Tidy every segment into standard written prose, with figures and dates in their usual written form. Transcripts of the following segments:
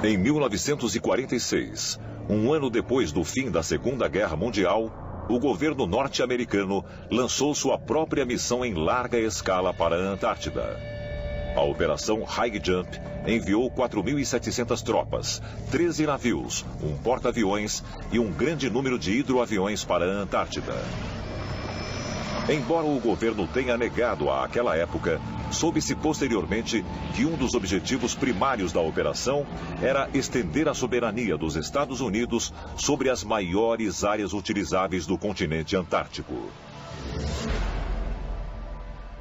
Em 1946, um ano depois do fim da Segunda Guerra Mundial, o governo norte-americano lançou sua própria missão em larga escala para a Antártida. A Operação High Jump enviou 4.700 tropas, 13 navios, um porta-aviões e um grande número de hidroaviões para a Antártida. Embora o governo tenha negado àquela época, soube-se posteriormente que um dos objetivos primários da operação era estender a soberania dos Estados Unidos sobre as maiores áreas utilizáveis do continente antártico.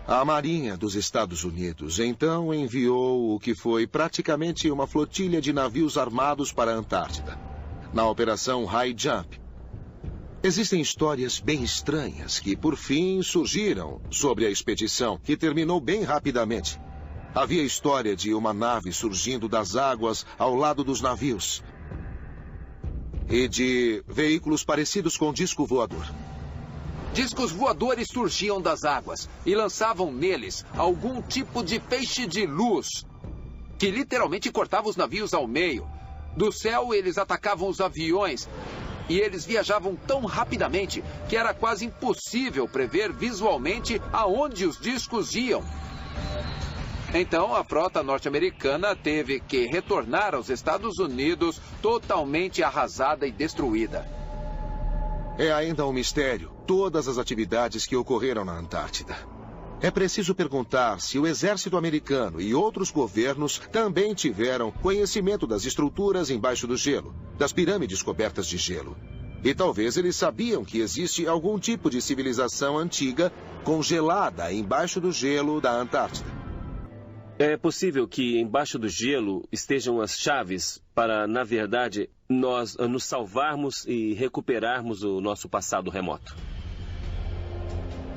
A Marinha dos Estados Unidos, então, enviou o que foi praticamente uma flotilha de navios armados para a Antártida, na Operação High Jump. Existem histórias bem estranhas que, por fim, surgiram sobre a expedição, que terminou bem rapidamente. Havia a história de uma nave surgindo das águas ao lado dos navios e de veículos parecidos com disco voador. Discos voadores surgiam das águas e lançavam neles algum tipo de feixe de luz, que literalmente cortava os navios ao meio. Do céu, eles atacavam os aviões e eles viajavam tão rapidamente que era quase impossível prever visualmente aonde os discos iam. Então, a frota norte-americana teve que retornar aos Estados Unidos totalmente arrasada e destruída. É ainda um mistério todas as atividades que ocorreram na Antártida. É preciso perguntar se o exército americano e outros governos também tiveram conhecimento das estruturas embaixo do gelo, das pirâmides cobertas de gelo. E talvez eles sabiam que existe algum tipo de civilização antiga congelada embaixo do gelo da Antártida. É possível que embaixo do gelo estejam as chaves para, na verdade, nós nos salvarmos e recuperarmos o nosso passado remoto.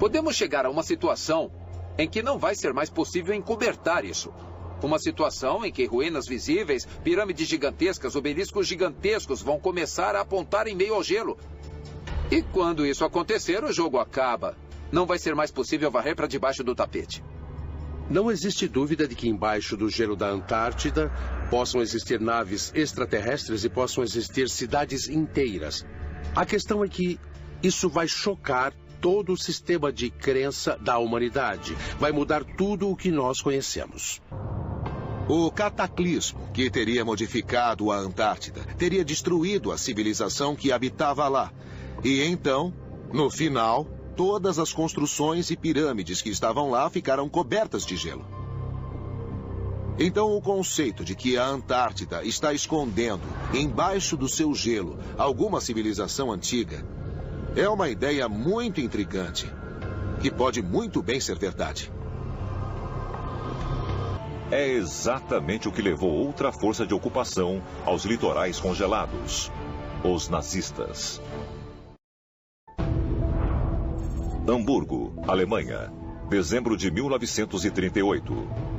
Podemos chegar a uma situação em que não vai ser mais possível encobertar isso. Uma situação em que ruínas visíveis, pirâmides gigantescas, obeliscos gigantescos vão começar a apontar em meio ao gelo. E quando isso acontecer, o jogo acaba. Não vai ser mais possível varrer para debaixo do tapete. Não existe dúvida de que embaixo do gelo da Antártida possam existir naves extraterrestres e possam existir cidades inteiras. A questão é que isso vai chocar todo o sistema de crença da humanidade. Vai mudar tudo o que nós conhecemos. O cataclismo que teria modificado a Antártida teria destruído a civilização que habitava lá. E então, no final, todas as construções e pirâmides que estavam lá ficaram cobertas de gelo. Então, o conceito de que a Antártida está escondendo, embaixo do seu gelo, alguma civilização antiga, é uma ideia muito intrigante, que pode muito bem ser verdade. É exatamente o que levou outra força de ocupação aos litorais congelados: os nazistas. Hamburgo, Alemanha, dezembro de 1938.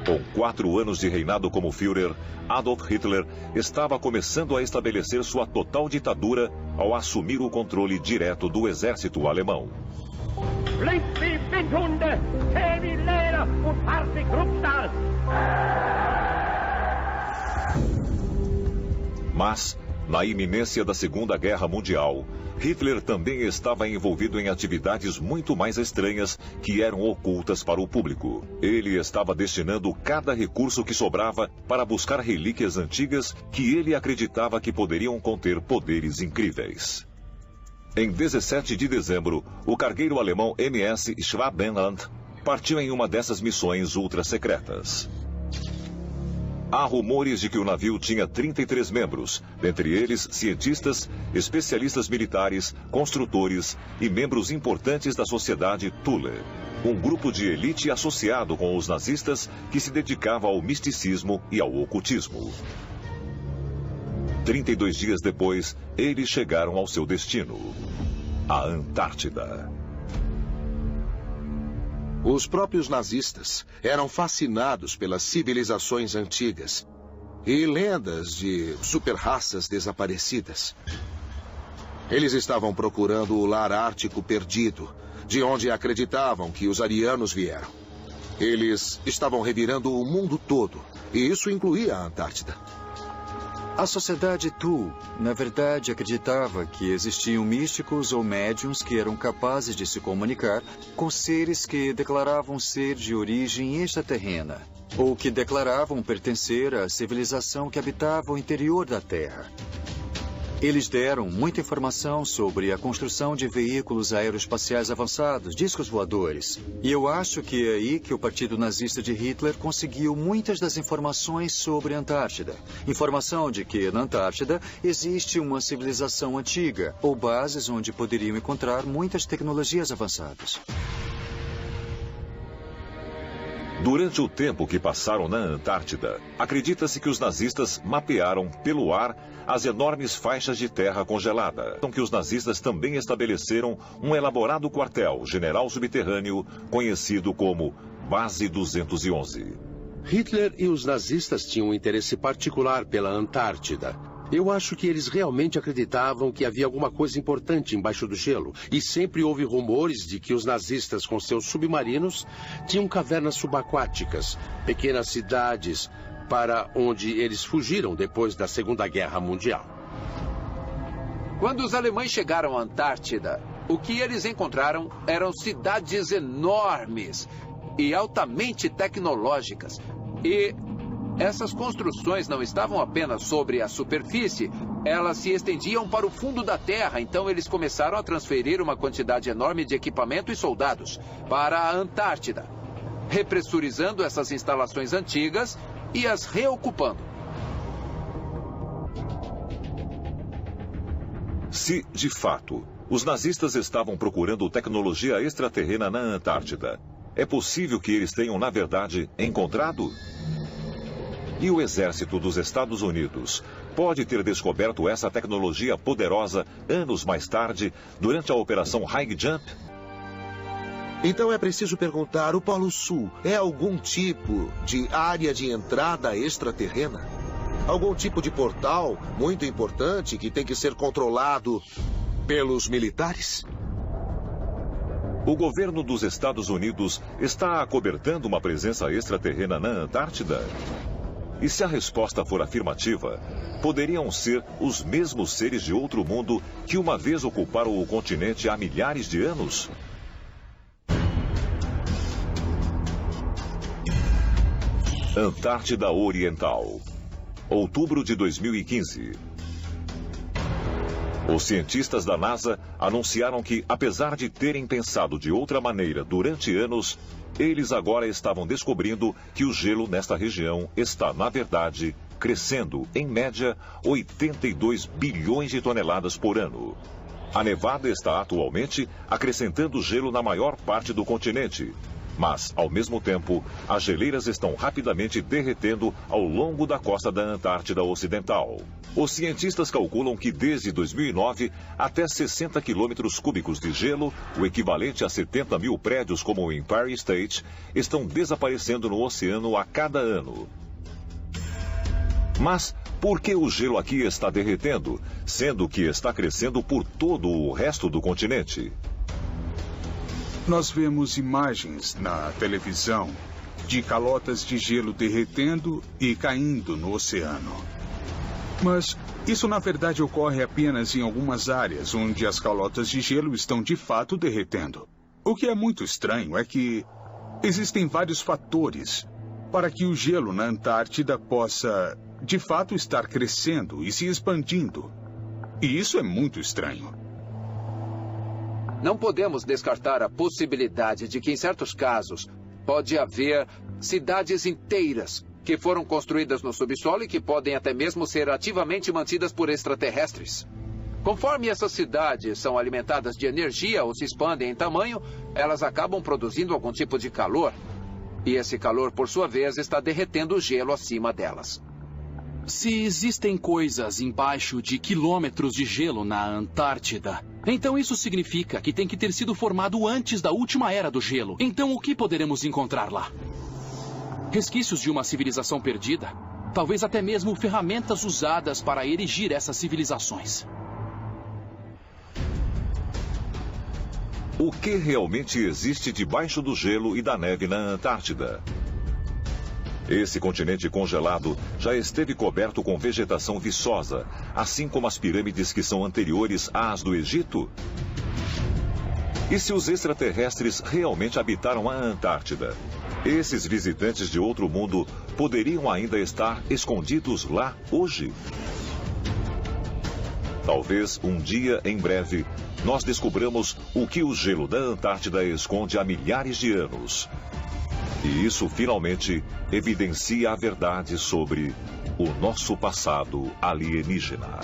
Com 4 anos de reinado como Führer, Adolf Hitler estava começando a estabelecer sua total ditadura ao assumir o controle direto do exército alemão. Mas, na iminência da Segunda Guerra Mundial, Hitler também estava envolvido em atividades muito mais estranhas que eram ocultas para o público. Ele estava destinando cada recurso que sobrava para buscar relíquias antigas que ele acreditava que poderiam conter poderes incríveis. Em 17 de dezembro, o cargueiro alemão MS Schwabenland partiu em uma dessas missões ultra-secretas. Há rumores de que o navio tinha 33 membros, dentre eles cientistas, especialistas militares, construtores e membros importantes da sociedade Thule, um grupo de elite associado com os nazistas que se dedicava ao misticismo e ao ocultismo. 32 dias depois, eles chegaram ao seu destino: a Antártida. Os próprios nazistas eram fascinados pelas civilizações antigas e lendas de super-raças desaparecidas. Eles estavam procurando o lar ártico perdido, de onde acreditavam que os arianos vieram. Eles estavam revirando o mundo todo, E isso incluía a Antártida. A sociedade Tu, na verdade, acreditava que existiam místicos ou médiuns que eram capazes de se comunicar com seres que declaravam ser de origem extraterrena, ou que declaravam pertencer à civilização que habitava o interior da Terra. Eles deram muita informação sobre a construção de veículos aeroespaciais avançados, discos voadores. E eu acho que é aí que o Partido Nazista de Hitler conseguiu muitas das informações sobre a Antártida. Informação de que na Antártida existe uma civilização antiga, ou bases onde poderiam encontrar muitas tecnologias avançadas. Durante o tempo que passaram na Antártida, acredita-se que os nazistas mapearam pelo ar as enormes faixas de terra congelada. Que os nazistas também estabeleceram um elaborado quartel general subterrâneo conhecido como Base 211. Hitler e os nazistas tinham um interesse particular pela Antártida. Eu acho que eles realmente acreditavam que havia alguma coisa importante embaixo do gelo. E sempre houve rumores de que os nazistas, com seus submarinos, tinham cavernas subaquáticas, pequenas cidades, para onde eles fugiram depois da Segunda Guerra Mundial. Quando os alemães chegaram à Antártida, o que eles encontraram eram cidades enormes e altamente tecnológicas. E essas construções não estavam apenas sobre a superfície, elas se estendiam para o fundo da Terra. Então eles começaram a transferir uma quantidade enorme de equipamento e soldados para a Antártida, repressurizando essas instalações antigas e as reocupando. Se, de fato, os nazistas estavam procurando tecnologia extraterrena na Antártida, é possível que eles tenham, na verdade, encontrado? E o exército dos Estados Unidos pode ter descoberto essa tecnologia poderosa anos mais tarde, durante a Operação High Jump? Então é preciso perguntar, o Polo Sul é algum tipo de área de entrada extraterrena? Algum tipo de portal muito importante que tem que ser controlado pelos militares? O governo dos Estados Unidos está acobertando uma presença extraterrena na Antártida? E se a resposta for afirmativa, poderiam ser os mesmos seres de outro mundo que uma vez ocuparam o continente há milhares de anos? Antártida Oriental, outubro de 2015. Os cientistas da NASA anunciaram que, apesar de terem pensado de outra maneira durante anos, eles agora estavam descobrindo que o gelo nesta região está, na verdade, crescendo, em média, 82 bilhões de toneladas por ano. A nevada está atualmente acrescentando gelo na maior parte do continente. Mas, ao mesmo tempo, as geleiras estão rapidamente derretendo ao longo da costa da Antártida Ocidental. Os cientistas calculam que desde 2009, até 60 quilômetros cúbicos de gelo, o equivalente a 70 mil prédios como o Empire State, estão desaparecendo no oceano a cada ano. Mas por que o gelo aqui está derretendo, sendo que está crescendo por todo o resto do continente? Nós vemos imagens na televisão de calotas de gelo derretendo e caindo no oceano. Mas isso, na verdade, ocorre apenas em algumas áreas onde as calotas de gelo estão de fato derretendo. O que é muito estranho é que existem vários fatores para que o gelo na Antártida possa, de fato, estar crescendo e se expandindo. E isso é muito estranho. Não podemos descartar a possibilidade de que, em certos casos, pode haver cidades inteiras que foram construídas no subsolo e que podem até mesmo ser ativamente mantidas por extraterrestres. Conforme essas cidades são alimentadas de energia ou se expandem em tamanho, elas acabam produzindo algum tipo de calor. E esse calor, por sua vez, está derretendo o gelo acima delas. Se existem coisas embaixo de quilômetros de gelo na Antártida, então isso significa que tem que ter sido formado antes da última era do gelo. Então o que poderemos encontrar lá? Resquícios de uma civilização perdida? Talvez até mesmo ferramentas usadas para erigir essas civilizações. O que realmente existe debaixo do gelo e da neve na Antártida? Esse continente congelado já esteve coberto com vegetação viçosa, assim como as pirâmides que são anteriores às do Egito? E se os extraterrestres realmente habitaram a Antártida? Esses visitantes de outro mundo poderiam ainda estar escondidos lá hoje? Talvez um dia, em breve, nós descobramos o que o gelo da Antártida esconde há milhares de anos. E isso finalmente evidencia a verdade sobre o nosso passado alienígena.